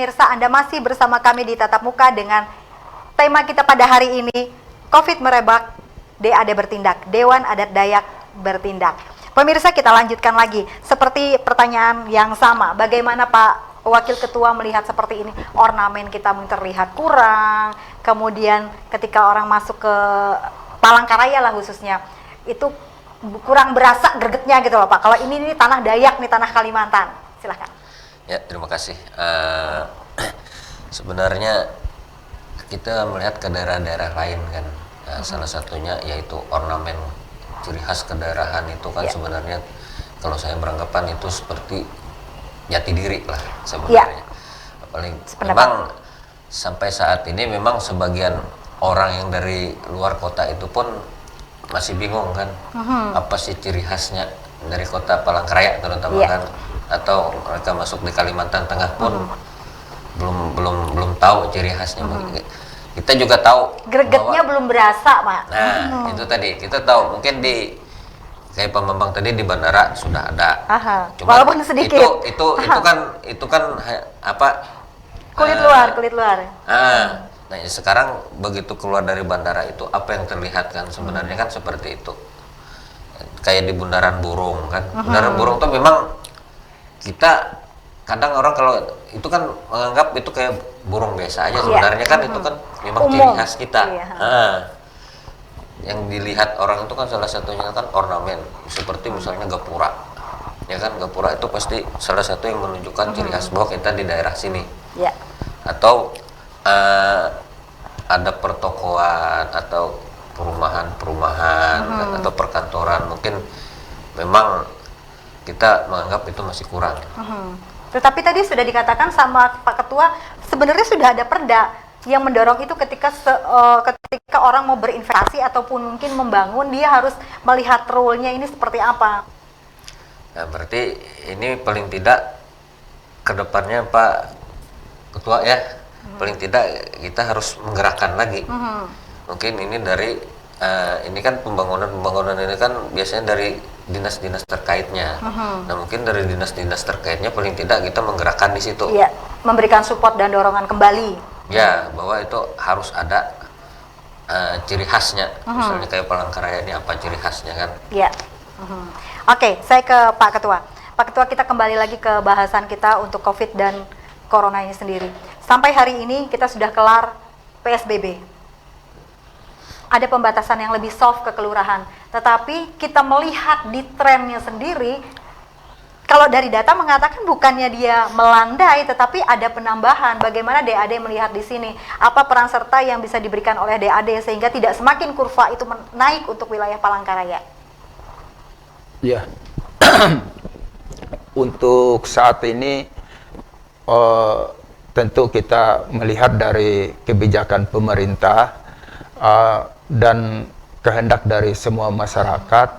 pemirsa, Anda masih bersama kami di Tatap Muka dengan tema kita pada hari ini, COVID merebak, DAD bertindak, Dewan Adat Dayak bertindak. Pemirsa, kita lanjutkan lagi, seperti pertanyaan yang sama, bagaimana Pak Wakil Ketua melihat seperti ini, ornamen kita terlihat kurang, kemudian ketika orang masuk ke Palangkaraya lah khususnya, itu kurang berasa gregetnya gitu loh Pak. Kalau ini tanah Dayak nih, tanah Kalimantan. Silahkan. Ya, terima kasih. Sebenarnya kita melihat ke daerah-daerah lain kan, salah satunya yaitu ornamen ciri khas kedaerahan itu kan sebenarnya kalau saya beranggapan itu seperti jati diri lah sebenarnya. Paling memang sampai saat ini memang sebagian orang yang dari luar kota itu pun masih bingung kan, apa sih ciri khasnya dari kota Palangkaraya terutama kan, atau mereka masuk di Kalimantan Tengah pun belum tahu ciri khasnya. Kita juga tahu gregetnya belum berasa, Pak. Nah, itu tadi kita tahu mungkin di kayak Pak Bambang tadi di bandara sudah ada. Cuma walaupun sedikit. Itu kan apa? Kulit luar. Nah, sekarang begitu keluar dari bandara itu apa yang terlihat kan sebenarnya kan seperti itu. Kayak di bundaran burung kan. Bundaran burung tuh memang kita kadang orang kalau itu kan menganggap itu kayak burung biasa aja sebenarnya kan itu kan memang ciri khas kita. Yang dilihat orang itu kan salah satunya kan ornamen seperti misalnya gapura. Ya kan gapura itu pasti salah satu yang menunjukkan ciri khas bahwa kita di daerah sini. Atau ada pertokoan atau perumahan atau perkantoran, mungkin memang kita menganggap itu masih kurang. Tetapi tadi sudah dikatakan sama Pak Ketua, sebenarnya sudah ada perda yang mendorong itu ketika orang mau berinvestasi ataupun mungkin membangun, dia harus melihat rule-nya ini seperti apa. Nah, berarti ini paling tidak kedepannya Pak Ketua ya, paling tidak kita harus menggerakkan lagi. Mungkin ini dari ini kan pembangunan ini kan biasanya dari dinas-dinas terkaitnya. Nah, mungkin dari dinas-dinas terkaitnya paling tidak kita menggerakkan di situ. Memberikan support dan dorongan kembali. Ya, bahwa itu harus ada ciri khasnya. Misalnya kayak Palangkaraya ini apa ciri khasnya kan? Oke, saya ke Pak Ketua. Pak Ketua, kita kembali lagi ke bahasan kita untuk COVID dan Corona ini sendiri. Sampai hari ini kita sudah kelar PSBB. Ada pembatasan yang lebih soft ke kelurahan. Tetapi kita melihat di trennya sendiri, kalau dari data mengatakan bukannya dia melandai, tetapi ada penambahan. Bagaimana DAD melihat di sini? Apa peran serta yang bisa diberikan oleh DAD sehingga tidak semakin kurva itu naik untuk wilayah Palangkaraya? Ya, untuk saat ini tentu kita melihat dari kebijakan pemerintah dan kehendak dari semua masyarakat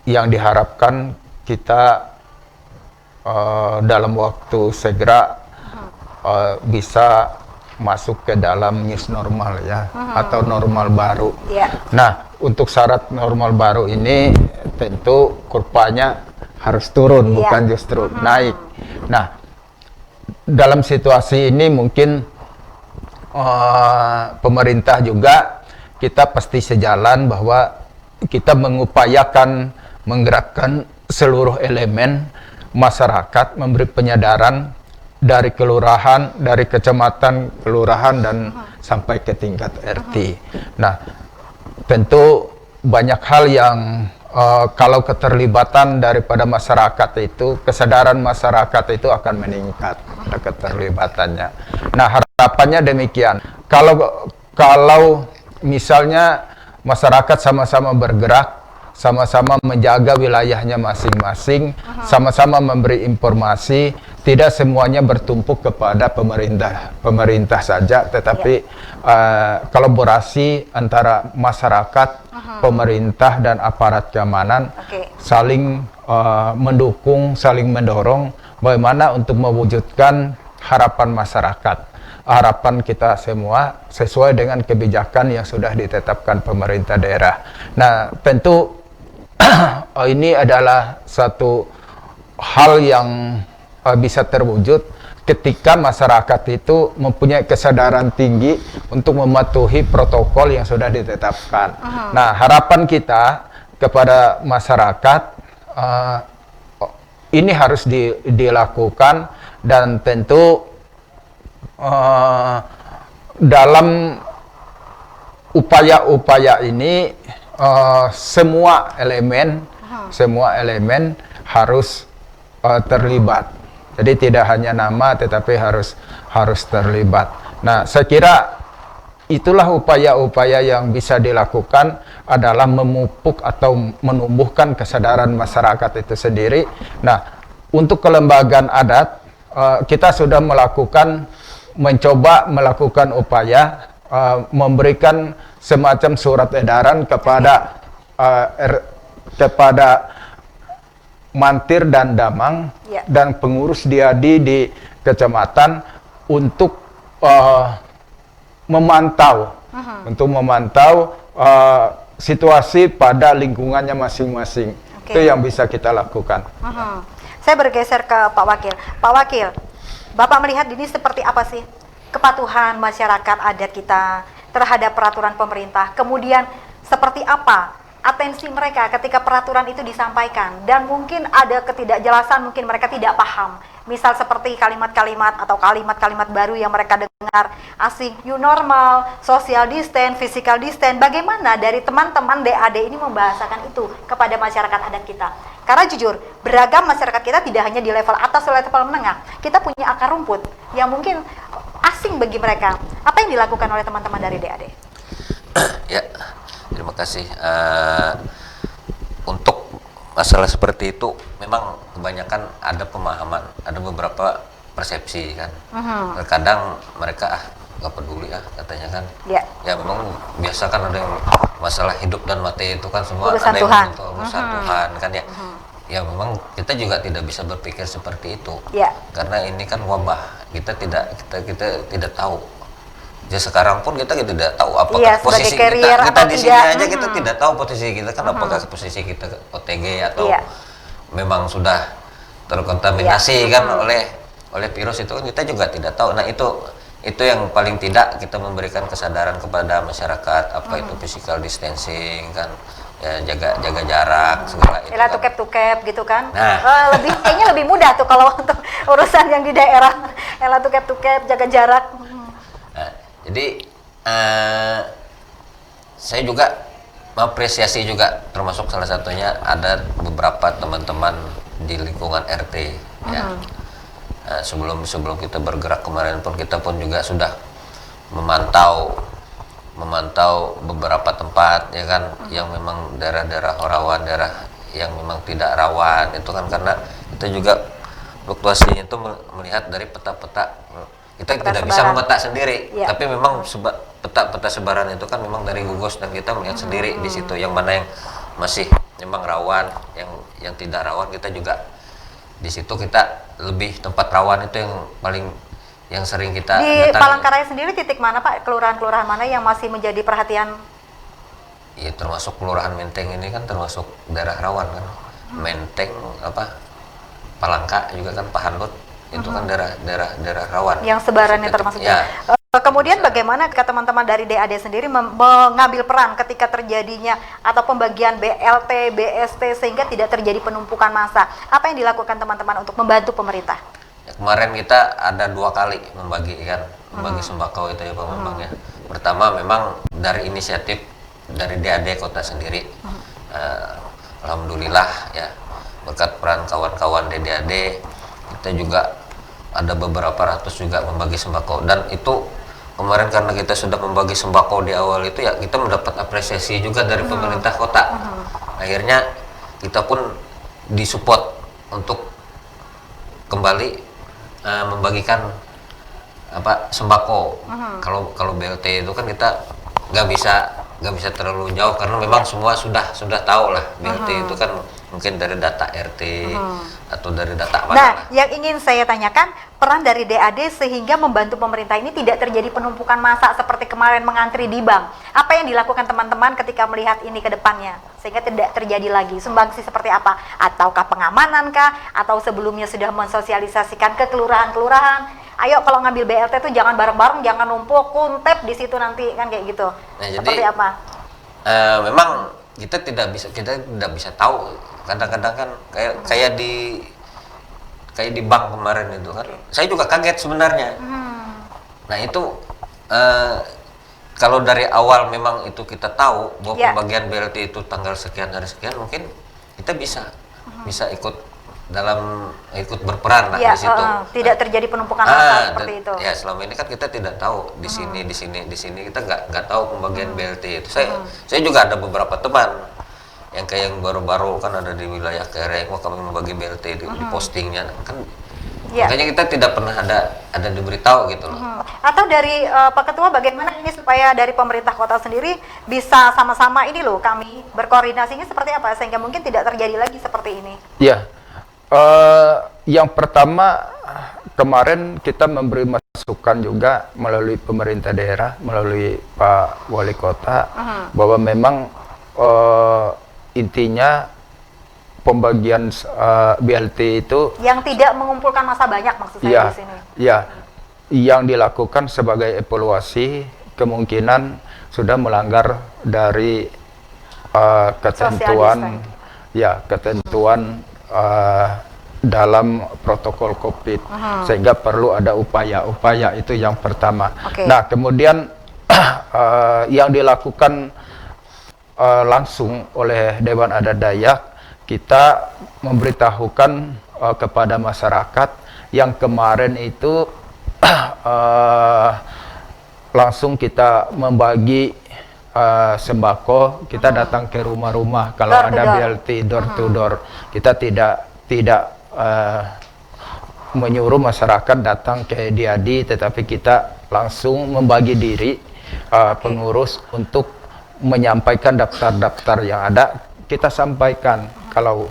yang diharapkan kita dalam waktu segera bisa masuk ke dalam new normal ya, atau normal baru. Nah, untuk syarat normal baru ini tentu kurvanya harus turun, bukan justru naik. Nah, dalam situasi ini mungkin pemerintah juga kita pasti sejalan bahwa kita mengupayakan menggerakkan seluruh elemen masyarakat, memberi penyadaran dari kelurahan, dari kecamatan, kelurahan, dan sampai ke tingkat RT. Nah, tentu banyak hal yang kalau keterlibatan daripada masyarakat itu, kesadaran masyarakat itu akan meningkat keterlibatannya. Nah, harapannya demikian. Kalau misalnya masyarakat sama-sama bergerak, sama-sama menjaga wilayahnya masing-masing, sama-sama memberi informasi, tidak semuanya bertumpuk kepada pemerintah saja, tetapi kolaborasi antara masyarakat, pemerintah dan aparat keamanan saling mendukung, saling mendorong bagaimana untuk mewujudkan harapan masyarakat, harapan kita semua sesuai dengan kebijakan yang sudah ditetapkan pemerintah daerah. Nah, tentu ini adalah satu hal yang bisa terwujud ketika masyarakat itu mempunyai kesadaran tinggi untuk mematuhi protokol yang sudah ditetapkan. Nah, harapan kita kepada masyarakat ini harus dilakukan, dan tentu dalam upaya-upaya ini semua elemen harus terlibat. Jadi tidak hanya nama, tetapi harus terlibat. Nah, saya kira itulah upaya-upaya yang bisa dilakukan adalah memupuk atau menumbuhkan kesadaran masyarakat itu sendiri. Nah, untuk kelembagaan adat, kita sudah mencoba melakukan upaya memberikan semacam surat edaran kepada Mantir dan Damang dan pengurus Diadi di kecamatan untuk memantau situasi pada lingkungannya masing-masing. Itu yang bisa kita lakukan. Saya bergeser ke Pak Wakil. Pak Wakil, Bapak melihat ini seperti apa sih kepatuhan masyarakat adat kita terhadap peraturan pemerintah? Kemudian seperti apa atensi mereka ketika peraturan itu disampaikan, dan mungkin ada ketidakjelasan, mungkin mereka tidak paham, misal seperti kalimat-kalimat atau kalimat-kalimat baru yang mereka dengar asing, new normal, social distance, physical distance. Bagaimana dari teman-teman DAD ini membahasakan itu kepada masyarakat adat kita? Karena jujur, beragam masyarakat kita tidak hanya di level atas atau level menengah, kita punya akar rumput yang mungkin asing bagi mereka. Apa yang dilakukan oleh teman-teman dari DAD? Ya, terima kasih. Untuk masalah seperti itu memang kebanyakan ada pemahaman, ada beberapa persepsi kan. Terkadang mereka nggak peduli katanya kan. Ya memang biasa kan ada yang masalah hidup dan mati itu kan semua urusan ada Tuhan. Yang urusan Tuhan kan ya. Ya memang kita juga tidak bisa berpikir seperti itu. Karena ini kan wabah. Kita tidak tahu. Ya sekarang pun kita tidak tahu apakah posisi kita di sini aja kita tidak tahu posisi kita kan, apakah posisi kita OTG atau memang sudah terkontaminasi kan oleh virus itu kan, kita juga tidak tahu. Nah, itu yang paling tidak kita memberikan kesadaran kepada masyarakat, apa itu physical distancing kan, ya jaga jarak segala itu. Elah tukep gitu kan. Nah, kayaknya lebih mudah tuh kalau untuk urusan yang di daerah. Elah tukep jaga jarak. Nah, jadi saya juga mengapresiasi juga, termasuk salah satunya ada beberapa teman-teman di lingkungan RT ya. Sebelum kita bergerak kemarin pun kita pun juga sudah memantau beberapa tempat ya kan, yang memang daerah-daerah rawan, daerah yang memang tidak rawan itu kan, karena kita juga fluktuasinya itu melihat dari peta-peta. Kita tidak bisa memeta sendiri, tapi memang peta sebaran itu kan memang dari gugus, dan kita melihat sendiri di situ yang mana yang masih memang rawan, yang tidak rawan kita juga di situ kita lebih tempat rawan itu yang sering kita di Palangkaraya sendiri. Titik mana Pak, kelurahan-kelurahan mana yang masih menjadi perhatian? Ya termasuk kelurahan Menteng ini kan termasuk daerah rawan kan. Menteng Palangka juga kan, Pahandut itu kan daerah rawan yang sebarannya termasuk kemudian bagaimana ketika teman-teman dari DAD sendiri mengambil peran ketika terjadinya atau pembagian BLT, BST sehingga tidak terjadi penumpukan massa? Apa yang dilakukan teman-teman untuk membantu pemerintah? Ya, kemarin kita ada 2 kali membagi sembako itu ya Pak Bambang ya. Pertama memang dari inisiatif dari DAD kota sendiri. Alhamdulillah ya, berkat peran kawan-kawan DAD kita juga ada beberapa ratus juga membagi sembako, dan itu kemarin karena kita sudah membagi sembako di awal itu ya kita mendapat apresiasi juga dari pemerintah kota. Akhirnya kita pun disupport untuk kembali membagikan sembako. Kalau BLT itu kan kita nggak bisa terlalu jauh karena memang semua sudah tahu lah BLT itu kan mungkin dari data RT atau dari data mana Nah, lah. yang ingin saya tanyakan, peran dari DAD sehingga membantu pemerintah ini tidak terjadi penumpukan massa seperti kemarin mengantri di bank. Apa yang dilakukan teman-teman ketika melihat ini ke depannya sehingga tidak terjadi lagi? Sumbangsi seperti apa? Ataukah pengamanan kah? Atau sebelumnya sudah mensosialisasikan ke kelurahan-kelurahan? Ayo kalau ngambil BLT itu jangan bareng-bareng, jangan numpuk, kuntep di situ nanti kan kayak gitu. Nah, Seperti jadi, apa? Memang kita tidak bisa tahu. Kadang-kadang kan kayak di bank kemarin itu kan, saya juga kaget sebenarnya. Nah itu kalau dari awal memang itu kita tahu bahwa pembagian BLT itu tanggal sekian hari sekian, mungkin kita bisa ikut berperan lah di situ. Tidak terjadi penumpukan massa seperti itu. Ya selama ini kan kita tidak tahu di sini kita nggak tahu pembagian BLT itu. Saya juga ada beberapa teman yang baru-baru kan ada di wilayah Kereng, kami membagi BLT di postingnya kan. Makanya kita tidak pernah ada diberitahu gitu loh. Atau dari Pak Ketua bagaimana ini supaya dari pemerintah kota sendiri bisa sama-sama ini loh kami berkoordinasinya seperti apa sehingga mungkin tidak terjadi lagi seperti ini. Ya, yang pertama kemarin kita memberi masukan juga melalui pemerintah daerah, melalui Pak Wali Kota bahwa memang intinya pembagian BLT itu yang tidak mengumpulkan massa banyak maksud saya di sini. Ya, yang dilakukan sebagai evaluasi kemungkinan sudah melanggar dari ketentuan dalam protokol COVID, sehingga perlu ada upaya itu yang pertama. Nah, kemudian yang dilakukan langsung oleh Dewan Adat Dayak, kita memberitahukan kepada masyarakat yang kemarin itu langsung kita membagi sembako, kita datang ke rumah-rumah kalau ada BLT door to door. Kita tidak menyuruh masyarakat datang ke Diadi, tetapi kita langsung membagi diri pengurus untuk menyampaikan daftar-daftar yang ada. Kita sampaikan kalau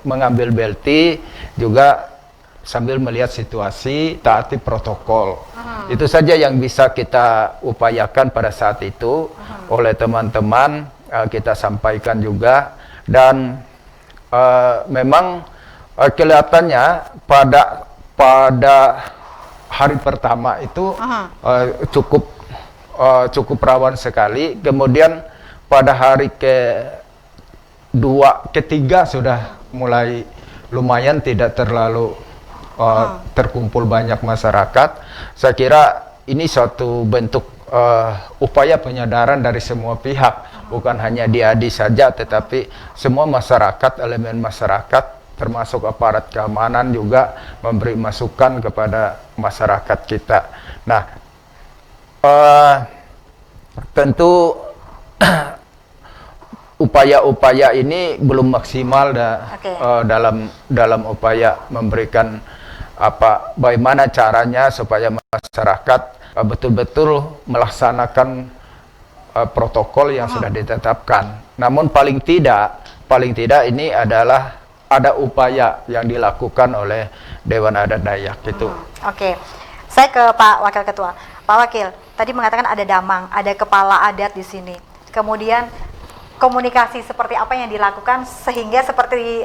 mengambil BLT juga sambil melihat situasi, taati protokol. Itu saja yang bisa kita upayakan pada saat itu oleh teman-teman, kita sampaikan juga. Dan memang kelihatannya pada hari pertama itu cukup rawan sekali. Kemudian pada hari ketiga sudah mulai lumayan tidak terlalu terkumpul banyak masyarakat. Saya kira ini suatu bentuk upaya penyadaran dari semua pihak, bukan hanya Diadi saja, tetapi semua masyarakat, elemen masyarakat, termasuk aparat keamanan juga memberi masukan kepada masyarakat kita. Nah, tentu upaya-upaya ini belum maksimal dalam upaya memberikan bagaimana caranya supaya masyarakat betul-betul melaksanakan protokol yang sudah ditetapkan. Namun paling tidak ini adalah ada upaya yang dilakukan oleh Dewan Adat Dayak itu. Saya ke Pak Wakil Ketua. Pak Wakil, tadi mengatakan ada damang, ada kepala adat di sini. Kemudian komunikasi seperti apa yang dilakukan sehingga seperti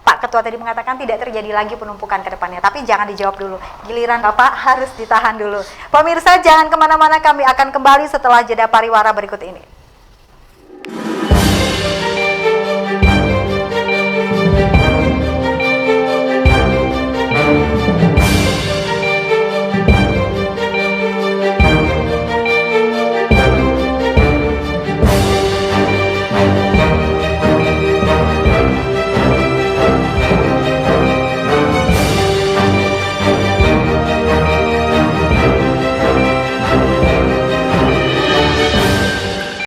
Pak Ketua tadi mengatakan tidak terjadi lagi penumpukan ke depannya. Tapi jangan dijawab dulu, giliran Bapak harus ditahan dulu. Pemirsa jangan kemana-mana, kami akan kembali setelah jeda pariwara berikut ini.